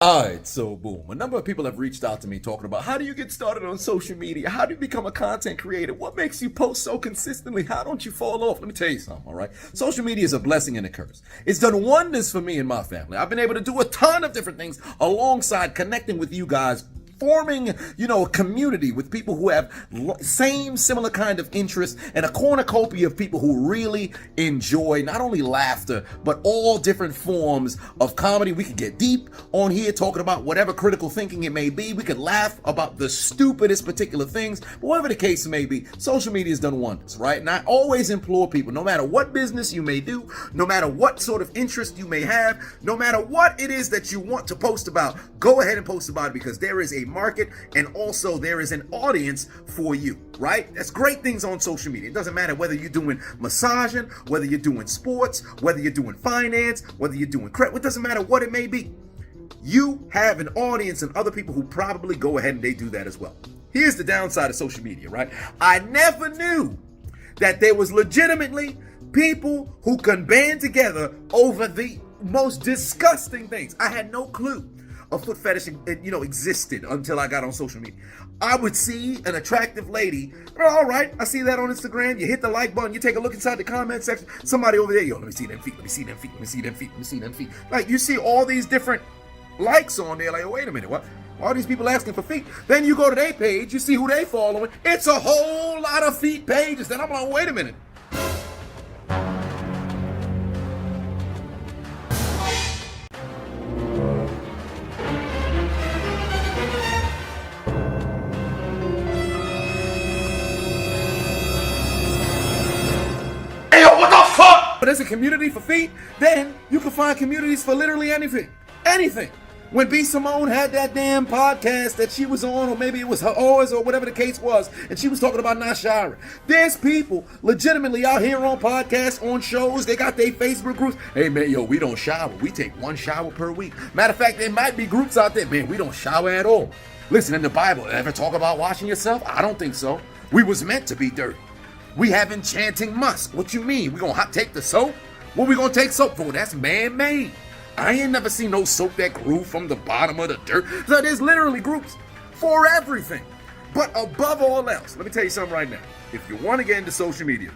Alright, so boom. A number of people have reached out to me talking about how do you get started on social media? How do you become a content creator? What makes you post so consistently? How don't you fall off? Let me tell you something, alright? Social media is a blessing and a curse. It's done wonders for me and my family. I've been able to do a ton of different things alongside connecting with you guys, forming, a community with people who have similar kind of interests, and a cornucopia of people who really enjoy not only laughter, but all different forms of comedy. We could get deep on here talking about whatever critical thinking it may be. We could laugh about the stupidest particular things, but whatever the case may be, social media has done wonders, right? And I always implore people, no matter what business you may do, no matter what sort of interest you may have, no matter what it is that you want to post about, go ahead and post about it, because there is a market, and also there is an audience for you, right? That's great things on social media. It doesn't matter whether you're doing massaging, whether you're doing sports, whether you're doing finance, whether you're doing credit. It doesn't matter what it may be. You have an audience and other people who probably go ahead and they do that as well. Here's the downside of social media, right? I never knew that there was legitimately people who can band together over the most disgusting things. I had no clue a foot fetish, existed until I got on social media. I would see an attractive lady. All right, I see that on Instagram. You hit the like button. You take a look inside the comment section. Somebody over there, let me see them feet. Let me see them feet. Let me see them feet. Let me see them feet. Like, you see all these different likes on there. Like, wait a minute, what? All these people asking for feet. Then you go to their page. You see who they following. It's a whole lot of feet pages. Then I'm like, wait a minute. But there's a community for feet, then you can find communities for literally anything. Anything. When B. Simone had that damn podcast that she was on, or maybe it was ours, or whatever the case was, and she was talking about not showering. There's people legitimately out here on podcasts, on shows, they got their Facebook groups. Hey man, we don't shower. We take one shower per week. Matter of fact, there might be groups out there, man, we don't shower at all. Listen, in the Bible, ever talk about washing yourself? I don't think so. We was meant to be dirty. We have enchanting musk. What you mean? We gonna take the soap? What we gonna take soap for? That's man-made. I ain't never seen no soap that grew from the bottom of the dirt. So there's literally groups for everything. But above all else, let me tell you something right now. If you want to get into social media,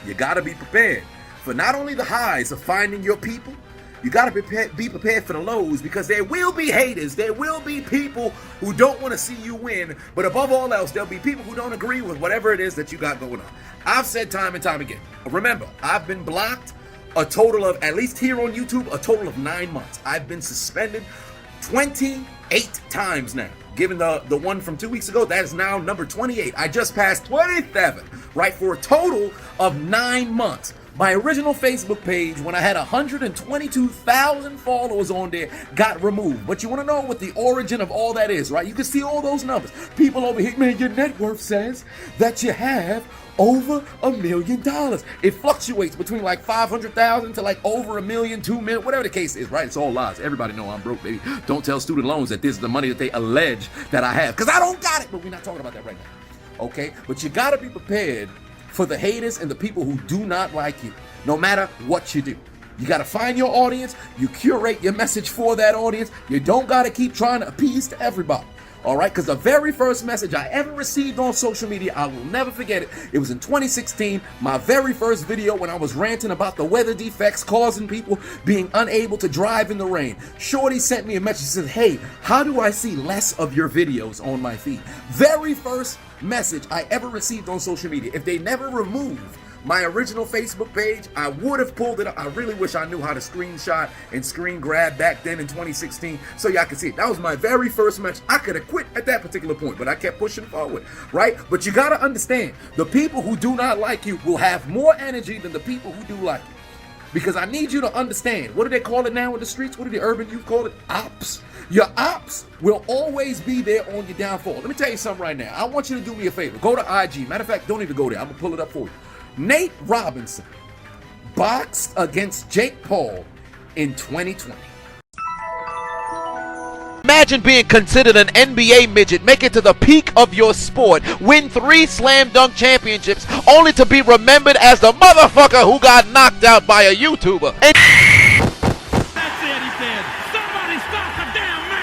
you gotta be prepared for not only the highs of finding your people, you gotta be prepared for the lows, because there will be haters. There will be people who don't want to see you win. But above all else, there'll be people who don't agree with whatever it is that you got going on. I've said time and time again, remember, I've been blocked a total of, at least here on YouTube, a total of 9 months. I've been suspended 28 times now. Given the one from 2 weeks ago, that is now number 28. I just passed 27, right, for a total of 9 months. My original Facebook page, when I had 122,000 followers on there, got removed. But you want to know what the origin of all that is, right? You can see all those numbers. People over here, man, your net worth says that you have over $1 million. It fluctuates between like 500,000 to like over 1 million, 2 million, whatever the case is, right? It's all lies. Everybody know I'm broke, baby. Don't tell student loans that this is the money that they allege that I have, because I don't got it. But we're not talking about that right now, okay? But you got to be prepared for the haters and the people who do not like you, no matter what you do. You got to find your audience. You curate your message for that audience. You don't got to keep trying to appease to everybody. All right, because the very first message I ever received on social media, I will never forget it. It was in 2016, my very first video when I was ranting about the weather defects causing people being unable to drive in the rain. Shorty sent me a message, said, hey, how do I see less of your videos on my feed? Very first message I ever received on social media. If they never removed my original Facebook page, I would have pulled it up. I really wish I knew how to screenshot and screen grab back then in 2016 so y'all could see it. That was my very first message. I could have quit at that particular point, but I kept pushing forward, right? But you got to understand, the people who do not like you will have more energy than the people who do like you. Because I need you to understand, what do they call it now in the streets? What do the urban youth call it? Ops. Your ops will always be there on your downfall. Let me tell you something right now. I want you to do me a favor. Go to IG. Matter of fact, don't even go there. I'm going to pull it up for you. Nate Robinson boxed against Jake Paul in 2020. Imagine being considered an NBA midget, make it to the peak of your sport, win 3 slam dunk championships, only to be remembered as the motherfucker who got knocked out by a YouTuber. And That's it, he said. Somebody stop the damn man!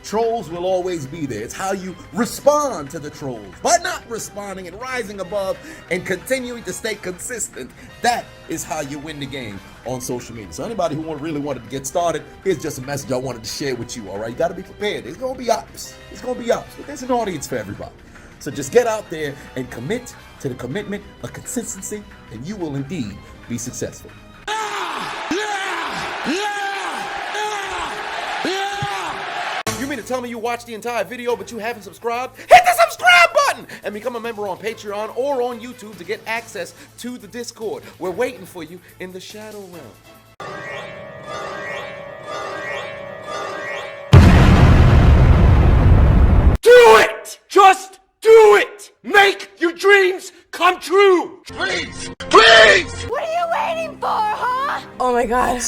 Trolls will always be there. It's how you respond to the trolls. By not responding and rising above and continuing to stay consistent, that is how you win the game on social media. So anybody who really wanted to get started, here's just a message I wanted to share with you, all right? You got to be prepared. There's going to be ops. There's going to be ops, but there's an audience for everybody. So just get out there and commit to the commitment of consistency, and you will indeed be successful. You mean to tell me you watched the entire video but you haven't subscribed? Hit the subscribe button and become a member on Patreon or on YouTube to get access to the Discord. We're waiting for you in the Shadow Realm. Do it! Just do it! Make your dreams come true! Please! Please! What are you waiting for, huh? Oh my god.